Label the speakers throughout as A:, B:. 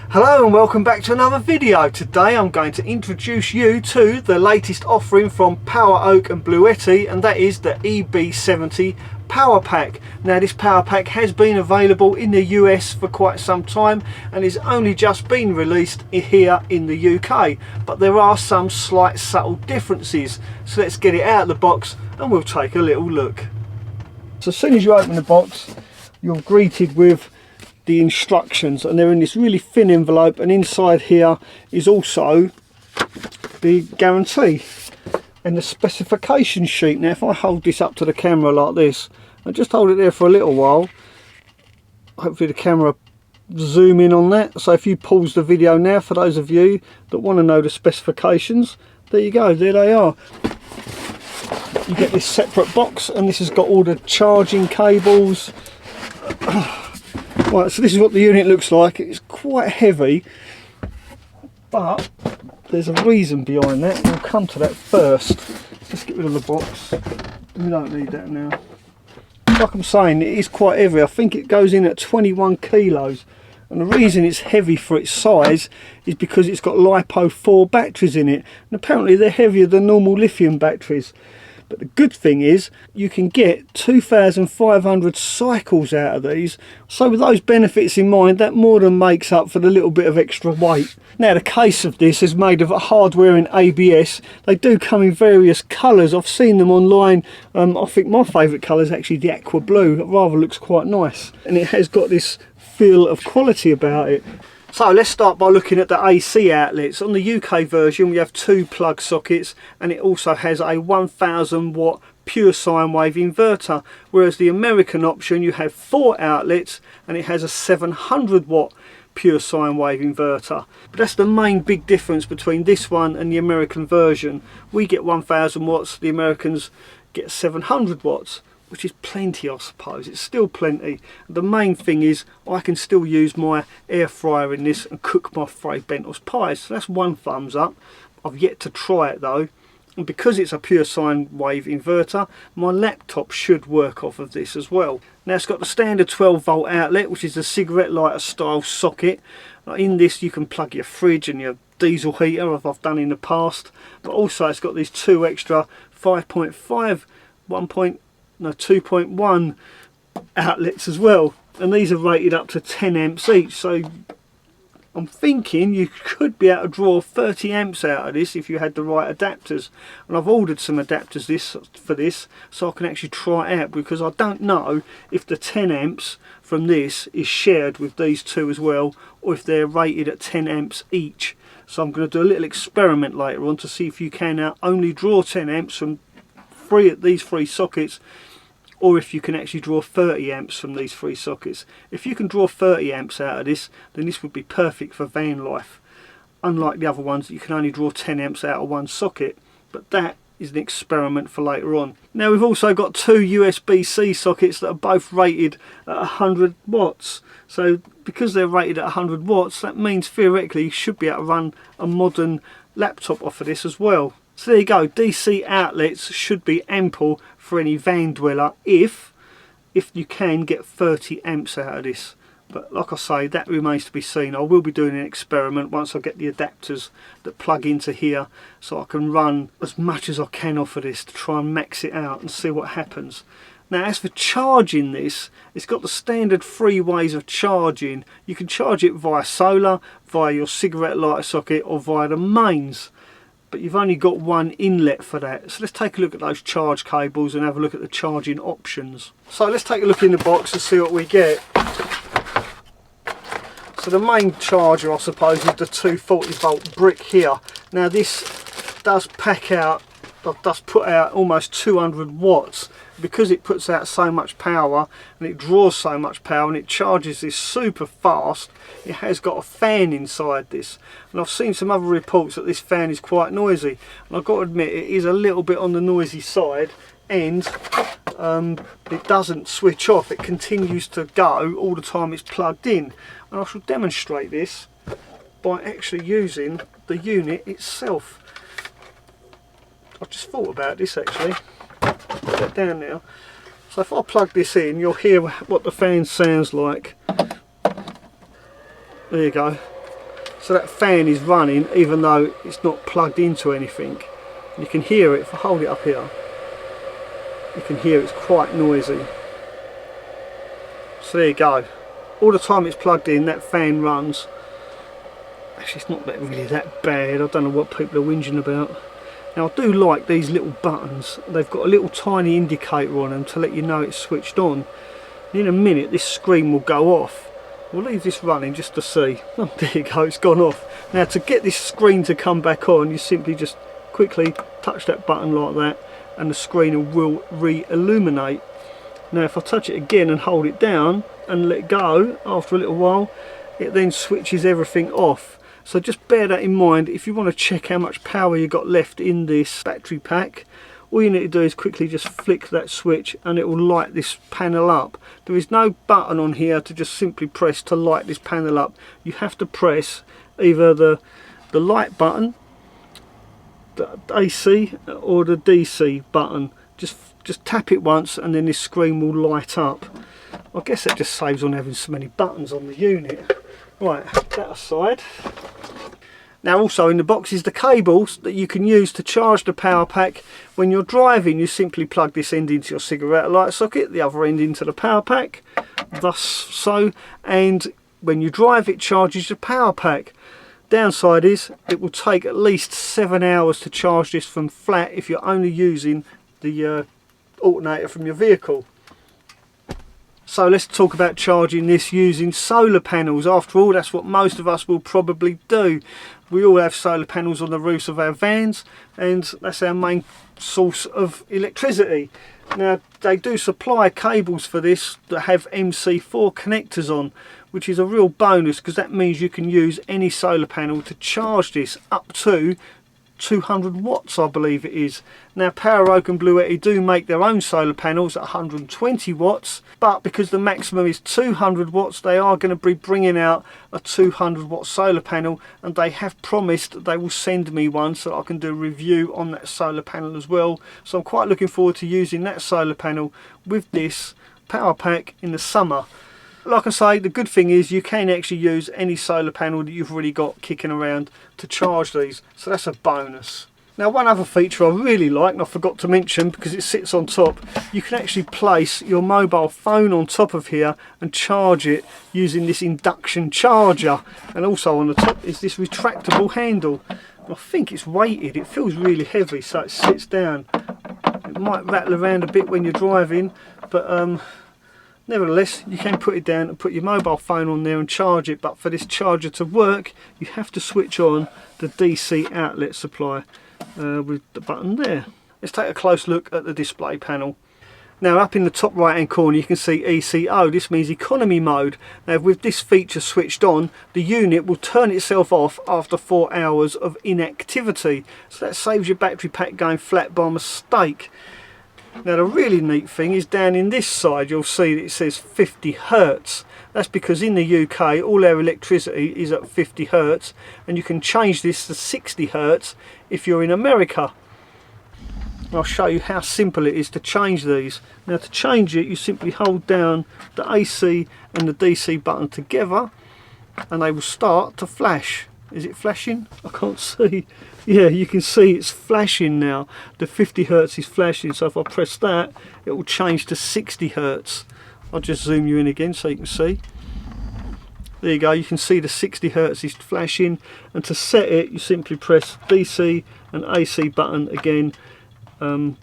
A: Hello and welcome back to another video. Today I'm going to introduce you to the latest offering from Power Oak and Bluetti, and that is the EB70 Power Pack. Now this Power Pack has been available in the US for quite some time and is only just been released here in the UK, but there are some slight subtle differences. So let's get it out of the box and we'll take a little look. So as soon as you open the box, you're greeted with the instructions, and they're in this really thin envelope, and inside here is also the guarantee and the specification sheet. Now if I hold this up to the camera like this and just hold it there for a little while, hopefully the camera zoom in on that. So if you pause the video now, for those of you that want to know the specifications, there you go, there they are. You get this separate box, and this has got all the charging cables. Right, so this is what the unit looks like. It's quite heavy, but there's a reason behind that. We'll come to that first. Let's get rid of the box. We don't need that now. Like I'm saying, it is quite heavy. I think it goes in at 21 kilos. And the reason it's heavy for its size is because it's got LiPo 4 batteries in it. And apparently they're heavier than normal lithium batteries. But the good thing is you can get 2,500 cycles out of these. So with those benefits in mind, that more than makes up for the little bit of extra weight. Now the case of this is made of hardware and ABS. They do come in various colours. I've seen them online. I think my favourite colour is actually the aqua blue. It rather looks quite nice. And it has got this feel of quality about it. So let's start by looking at the AC outlets. On the UK version we have 2 plug sockets, and it also has a 1000 watt pure sine wave inverter, whereas the American option you have 4 outlets and it has a 700 watt pure sine wave inverter. But that's the main big difference between this one and the American version. We get 1000 watts, the Americans get 700 watts. Which is plenty, I suppose. It's still plenty. The main thing is I can still use my air fryer in this and cook my Fray Bentos pies. So that's one thumbs up. I've yet to try it though. And because it's a pure sine wave inverter, my laptop should work off of this as well. Now it's got the standard 12 volt outlet, which is a cigarette lighter style socket. In this you can plug your fridge and your diesel heater, as I've done in the past. But also it's got these 2 extra 5.5, 2.1 outlets as well, and these are rated up to 10 amps each. So I'm thinking you could be able to draw 30 amps out of this if you had the right adapters, and I've ordered some adapters for this so I can actually try it out, because I don't know if the 10 amps from this is shared with these 2 as well, or if they're rated at 10 amps each. So I'm going to do a little experiment later on to see if you can now only draw 10 amps from these 3 sockets, or if you can actually draw 30 amps from these 3 sockets. If you can draw 30 amps out of this, then this would be perfect for van life, unlike the other ones that you can only draw 10 amps out of one socket. But that is an experiment for later on. Now we've also got 2 USB C sockets that are both rated at 100 watts. So because they're rated at 100 watts, that means theoretically you should be able to run a modern laptop off of this as well. So there you go, DC outlets should be ample for any van dweller if you can get 30 amps out of this. But like I say, that remains to be seen. I will be doing an experiment once I get the adapters that plug into here, so I can run as much as I can off of this to try and max it out and see what happens. Now as for charging this, it's got the standard 3 ways of charging. You can charge it via solar, via your cigarette lighter socket, or via the mains. But you've only got one inlet for that. So let's take a look at those charge cables and have a look at the charging options. So let's take a look in the box and see what we get. So the main charger, I suppose, is the 240 volt brick here. Now this does put out almost 200 watts. Because it puts out so much power and it draws so much power and it charges this super fast, it has got a fan inside this. And I've seen some other reports that this fan is quite noisy, and I've got to admit it is a little bit on the noisy side, and it doesn't switch off. It continues to go all the time it's plugged in. And I shall demonstrate this by actually using the unit itself. I've just thought about this actually. Put that down now. So if I plug this in, you'll hear what the fan sounds like. There you go. So that fan is running even though it's not plugged into anything. And you can hear it. If I hold it up here, you can hear it's quite noisy. So there you go. All the time it's plugged in, that fan runs. Actually, it's not really that bad. I don't know what people are whinging about. Now, I do like these little buttons. They've got a little tiny indicator on them to let you know it's switched on. And in a minute, this screen will go off. We'll leave this running just to see. Oh, there you go, it's gone off. Now, to get this screen to come back on, you simply just quickly touch that button like that, and the screen will re-illuminate. Now, if I touch it again and hold it down and let go, after a little while, it then switches everything off. So just bear that in mind. If you want to check how much power you got left in this battery pack, all you need to do is quickly just flick that switch and it will light this panel up. There is no button on here to just simply press to light this panel up. You have to press either the light button, the AC, or the DC button. Just tap it once and then this screen will light up. I guess that just saves on having so many buttons on the unit. Right, that aside. Now also in the box is the cables that you can use to charge the power pack. When you're driving, you simply plug this end into your cigarette light socket, the other end into the power pack, thus so, and when you drive it charges the power pack. Downside is it will take at least 7 hours to charge this from flat if you're only using the alternator from your vehicle. So let's talk about charging this using solar panels. After all, that's what most of us will probably do. We all have solar panels on the roofs of our vans, and that's our main source of electricity. Now, they do supply cables for this that have MC4 connectors on, which is a real bonus because that means you can use any solar panel to charge this up to 200 watts, I believe it is. Now, Power Oak and Bluetti do make their own solar panels at 120 watts, but because the maximum is 200 watts, they are going to be bringing out a 200 watt solar panel, and they have promised that they will send me one so that I can do a review on that solar panel as well. So I'm quite looking forward to using that solar panel with this power pack in the summer. Like I say, the good thing is you can actually use any solar panel that you've already got kicking around to charge these, so that's a bonus. Now, one other feature I really like, and I forgot to mention because it sits on top, you can actually place your mobile phone on top of here and charge it using this induction charger. And also on the top is this retractable handle. I think it's weighted, it feels really heavy, so it sits down. It might rattle around a bit when you're driving, but nevertheless, you can put it down and put your mobile phone on there and charge it, but for this charger to work, you have to switch on the DC outlet supply with the button there. Let's take a close look at the display panel. Now, up in the top right hand corner you can see ECO. This means economy mode. Now, with this feature switched on, the unit will turn itself off after 4 hours of inactivity, so that saves your battery pack going flat by mistake. Now, the really neat thing is down in this side you'll see that it says 50 Hertz. That's because in the UK all our electricity is at 50 Hertz, and you can change this to 60 Hertz if you're in America. I'll show you how simple it is to change these. Now, to change it, you simply hold down the AC and the DC button together and they will start to flash. Is it flashing? I can't see. Yeah, you can see it's flashing now. The 50 Hertz is flashing, so if I press that, it will change to 60 Hertz. I'll just zoom you in again so you can see. There you go, you can see the 60 Hertz is flashing, and to set it, you simply press DC and AC button again. I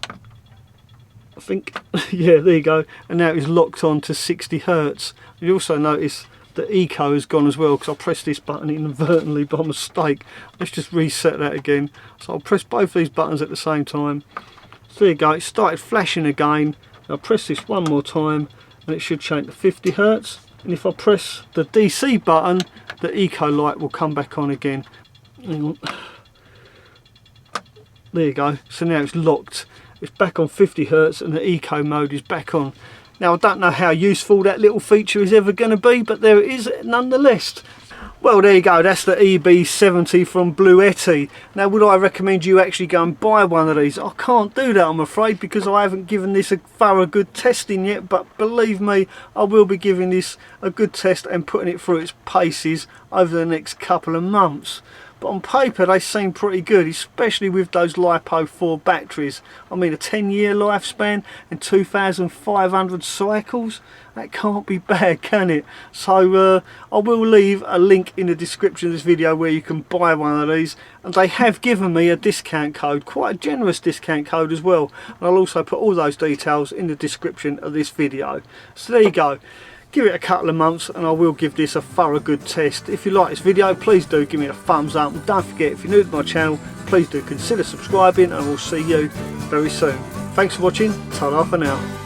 A: think, yeah, there you go, and now it's locked on to 60 Hertz. You also notice the eco has gone as well because I pressed this button inadvertently by mistake. Let's just reset that again. So I'll press both these buttons at the same time. So there you go, it started flashing again. I'll press this one more time and it should change to 50 Hertz. And if I press the DC button, the eco light will come back on again. Hang on. There you go, so now it's locked. It's back on 50 Hertz and the eco mode is back on. Now, I don't know how useful that little feature is ever going to be, but there it is nonetheless. Well, there you go, that's the EB70 from Bluetti. Now, would I recommend you actually go and buy one of these? I can't do that, I'm afraid, because I haven't given this a thorough good testing yet, but believe me, I will be giving this a good test and putting it through its paces over the next couple of months. But on paper they seem pretty good, especially with those LiPo 4 batteries. I mean, a 10-year lifespan and 2,500 cycles, that can't be bad, can it? So I will leave a link in the description of this video where you can buy one of these, and they have given me a discount code, quite a generous discount code as well, and I'll also put all those details in the description of this video. So there you go. Give it a couple of months and I will give this a thorough good test. If you like this video, please do give me a thumbs up, and don't forget, if you're new to my channel, please do consider subscribing, and we'll see you very soon. Thanks for watching. Ta-ra for now.